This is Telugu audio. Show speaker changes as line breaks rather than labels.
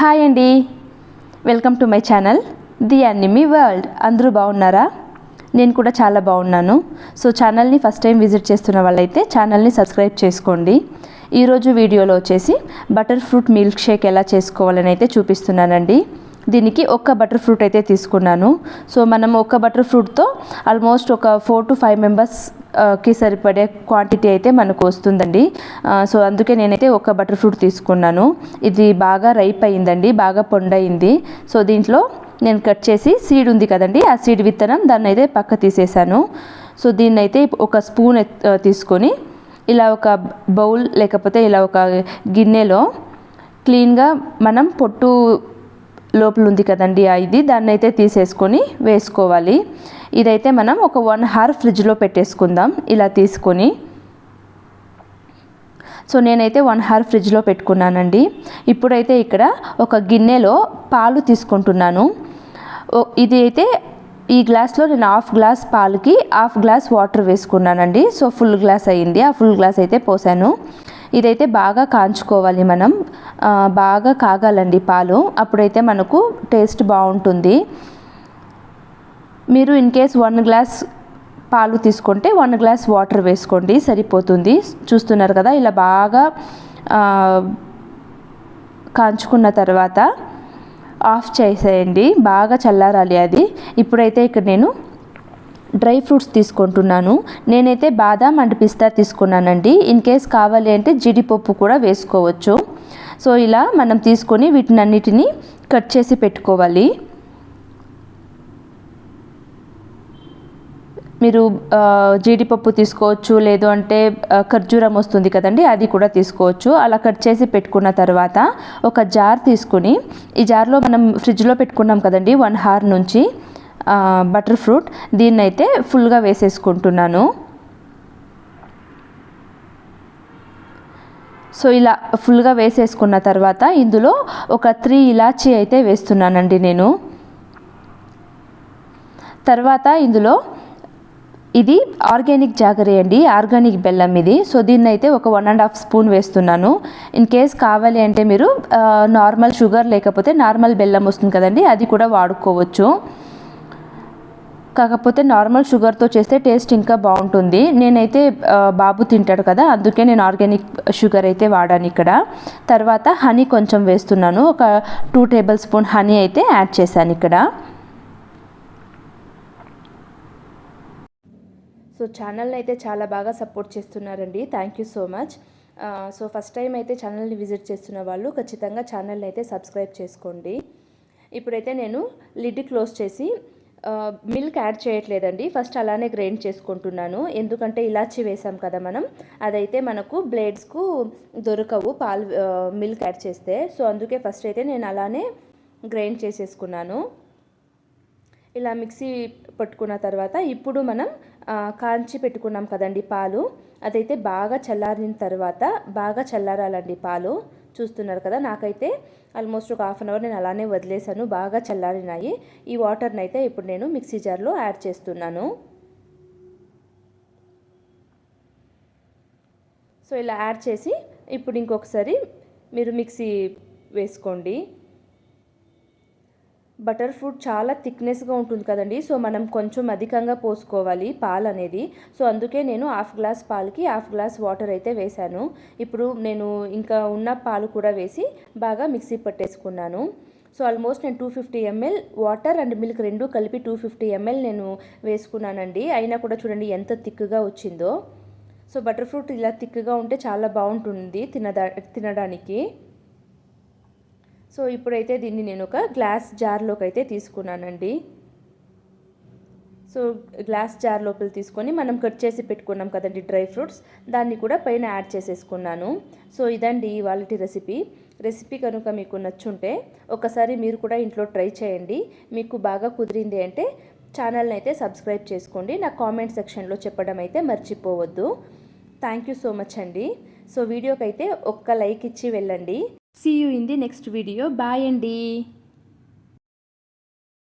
హాయ్ అండి, వెల్కమ్ టు మై ఛానల్ దియాన్నిమ్మి వరల్డ్. అందరూ బాగున్నారా? నేను కూడా చాలా బాగున్నాను. సో ఛానల్ని ఫస్ట్ టైం విజిట్ చేస్తున్న వాళ్ళైతే ఛానల్ని సబ్స్క్రైబ్ చేసుకోండి. ఈరోజు వీడియోలో వచ్చేసి బటర్ ఫ్రూట్ మిల్క్ షేక్ ఎలా చేసుకోవాలని అయితే చూపిస్తున్నానండి. దీనికి ఒక్క బటర్ ఫ్రూట్ అయితే తీసుకున్నాను. సో మనం ఒక్క బటర్ ఫ్రూట్తో ఆల్మోస్ట్ ఒక 4 to 5 మెంబర్స్కి సరిపడే క్వాంటిటీ అయితే మనకు వస్తుందండి. సో అందుకే నేనైతే ఒక్క బటర్ ఫ్రూట్ తీసుకున్నాను. ఇది బాగా రైప్ అయిందండి, బాగా పొండయింది. సో దీంట్లో నేను కట్ చేసి సీడ్ ఉంది కదండి, ఆ సీడ్ విత్తనం దాన్ని అయితే పక్క తీసేసాను. సో దీన్ని అయితే ఒక స్పూన్ తీసుకొని ఇలా ఒక బౌల్ లేకపోతే ఇలా ఒక గిన్నెలో క్లీన్గా మనం పొట్టు లోపల ఉంది కదండి ఇది, దాన్ని అయితే తీసేసుకొని వేసుకోవాలి. ఇదైతే మనం ఒక 1 hour ఫ్రిడ్జ్లో పెట్టేసుకుందాం ఇలా తీసుకొని. సో నేనైతే 1 hour ఫ్రిడ్జ్లో పెట్టుకున్నానండి. ఇప్పుడైతే ఇక్కడ ఒక గిన్నెలో పాలు తీసుకుంటున్నాను. ఇది అయితే ఈ గ్లాస్లో నేను 1/2 గ్లాస్ పాలకి 1/2 గ్లాస్ వాటర్ వేసుకున్నానండి. సో ఫుల్ గ్లాస్ అయ్యింది, ఆ ఫుల్ గ్లాస్ అయితే పోసాను. ఇదైతే బాగా కాంచుకోవాలి, మనం బాగా కాగాలండి పాలు, అప్పుడైతే మనకు టేస్ట్ బాగుంటుంది. మీరు ఇన్ కేస్ 1 గ్లాస్ పాలు తీసుకుంటే 1 గ్లాస్ వాటర్ వేసుకోండి, సరిపోతుంది. చూస్తున్నారు కదా, ఇలా బాగా కాంచుకున్న తర్వాత ఆఫ్ చేసేయండి, బాగా చల్లారాలి అది. ఇప్పుడైతే ఇక్కడ నేను డ్రై ఫ్రూట్స్ తీసుకుంటున్నాను. నేనైతే బాదాం అండ్ పిస్తా తీసుకున్నానండి. ఇన్ కేస్ కావాలి అంటే జీడిపప్పు కూడా వేసుకోవచ్చు. సో ఇలా మనం తీసుకొని వీటినన్నిటిని కట్ చేసి పెట్టుకోవాలి. మీరు జీడిపప్పు తీసుకోవచ్చు, లేదు అంటే ఖర్జూరం వస్తుంది కదండి, అది కూడా తీసుకోవచ్చు. అలా కట్ చేసి పెట్టుకున్న తర్వాత ఒక జార్ తీసుకుని, ఈ జార్లో మనం ఫ్రిడ్జ్లో పెట్టుకున్నాం కదండి 1 hour నుంచి బటర్ ఫ్రూట్, దీన్నైతే ఫుల్గా వేసేసుకుంటున్నాను. సో ఇలా ఫుల్గా వేసేసుకున్న తర్వాత ఇందులో ఒక 3 ఇలాచీ అయితే వేస్తున్నానండి నేను. తర్వాత ఇందులో ఇది ఆర్గానిక్ జాగరీ అండి, ఆర్గానిక్ బెల్లం ఇది. సో దీన్ని అయితే ఒక 1.5 స్పూన్ వేస్తున్నాను. ఇన్ కేస్ కావాలి అంటే మీరు నార్మల్ షుగర్ లేకపోతే నార్మల్ బెల్లం వస్తుంది కదండి, అది కూడా వాడుకోవచ్చు. కాకపోతే నార్మల్ షుగర్తో చేస్తే టేస్ట్ ఇంకా బాగుంటుంది. నేనైతే బాబు తింటాడు కదా, అందుకే నేను ఆర్గానిక్ షుగర్ అయితే వాడాను ఇక్కడ. తర్వాత హనీ కొంచెం వేస్తున్నాను, ఒక 2 టేబుల్ స్పూన్ హనీ అయితే యాడ్ చేశాను ఇక్కడ. సో ఛానల్ని అయితే చాలా బాగా సపోర్ట్ చేస్తున్నారండి, thank you so much. So first time అయితే ఛానల్ని విజిట్ చేస్తున్న వాళ్ళు ఖచ్చితంగా ఛానల్ని అయితే సబ్స్క్రైబ్ చేసుకోండి. ఇప్పుడైతే నేను లిడ్ క్లోజ్ చేసి మిల్క్ యాడ్ చేయట్లేదండి, ఫస్ట్ అలానే గ్రైండ్ చేసుకుంటున్నాను. ఎందుకంటే ఇలాచి వేసాం కదా మనం, అదైతే మనకు బ్లేడ్స్కు దొరకవు పాలు మిల్క్ యాడ్ చేస్తే. సో అందుకే ఫస్ట్ అయితే నేను అలానే గ్రైండ్ చేసేసుకున్నాను. ఇలా మిక్సీ పట్టుకున్న తర్వాత ఇప్పుడు మనం కాంచి పెట్టుకున్నాం కదండి పాలు, అదైతే బాగా చల్లారిన తర్వాత, బాగా చల్లారాలండి పాలు. చూస్తున్నారు కదా, నాకైతే ఆల్మోస్ట్ ఒక 1/2 hour నేను అలానే వదిలేసాను, బాగా చల్లారినాయి. ఈ వాటర్ని అయితే ఇప్పుడు నేను మిక్సీ జార్లో యాడ్ చేస్తున్నాను. సో ఇలా యాడ్ చేసి ఇప్పుడు ఇంకొకసారి మీరు మిక్సీ వేసుకోండి. బటర్ ఫ్రూట్ చాలా థిక్నెస్గా ఉంటుంది కదండి, సో మనం కొంచెం అధికంగా పోసుకోవాలి పాలు అనేది. సో అందుకే నేను 1/2 గ్లాస్ పాలకి 1/2 గ్లాస్ వాటర్ అయితే వేశాను. ఇప్పుడు నేను ఇంకా ఉన్న పాలు కూడా వేసి బాగా మిక్సీ పట్టేసుకున్నాను. సో ఆల్మోస్ట్ నేను 250 ml వాటర్ అండ్ మిల్క్ రెండు కలిపి 250 ml నేను వేసుకున్నానండి. అయినా కూడా చూడండి ఎంత థిక్గా వచ్చిందో. సో బటర్ ఫ్రూట్ ఇలా థిక్గా ఉంటే చాలా బాగుంటుంది తినడానికి. సో ఇప్పుడైతే దీన్ని నేను ఒక గ్లాస్ జార్లోకి అయితే తీసుకున్నానండి. సో గ్లాస్ జార్ లోపల తీసుకొని మనం కట్ చేసి పెట్టుకున్నాం కదండి డ్రై ఫ్రూట్స్, దాన్ని కూడా పైన యాడ్ చేసేసుకున్నాను. సో ఇదండి ఇవాళ రెసిపీ కనుక మీకు నచ్చుంటే ఒకసారి మీరు కూడా ఇంట్లో ట్రై చేయండి. మీకు బాగా కుదిరింది అంటే ఛానల్ని అయితే సబ్స్క్రైబ్ చేసుకోండి. నా కామెంట్ సెక్షన్లో చెప్పడం అయితే మర్చిపోవద్దు. థ్యాంక్ యూ సో మచ్ అండి. సో వీడియోకి అయితే ఒక్క లైక్ ఇచ్చి వెళ్ళండి. See you in the next video. Bye అండి.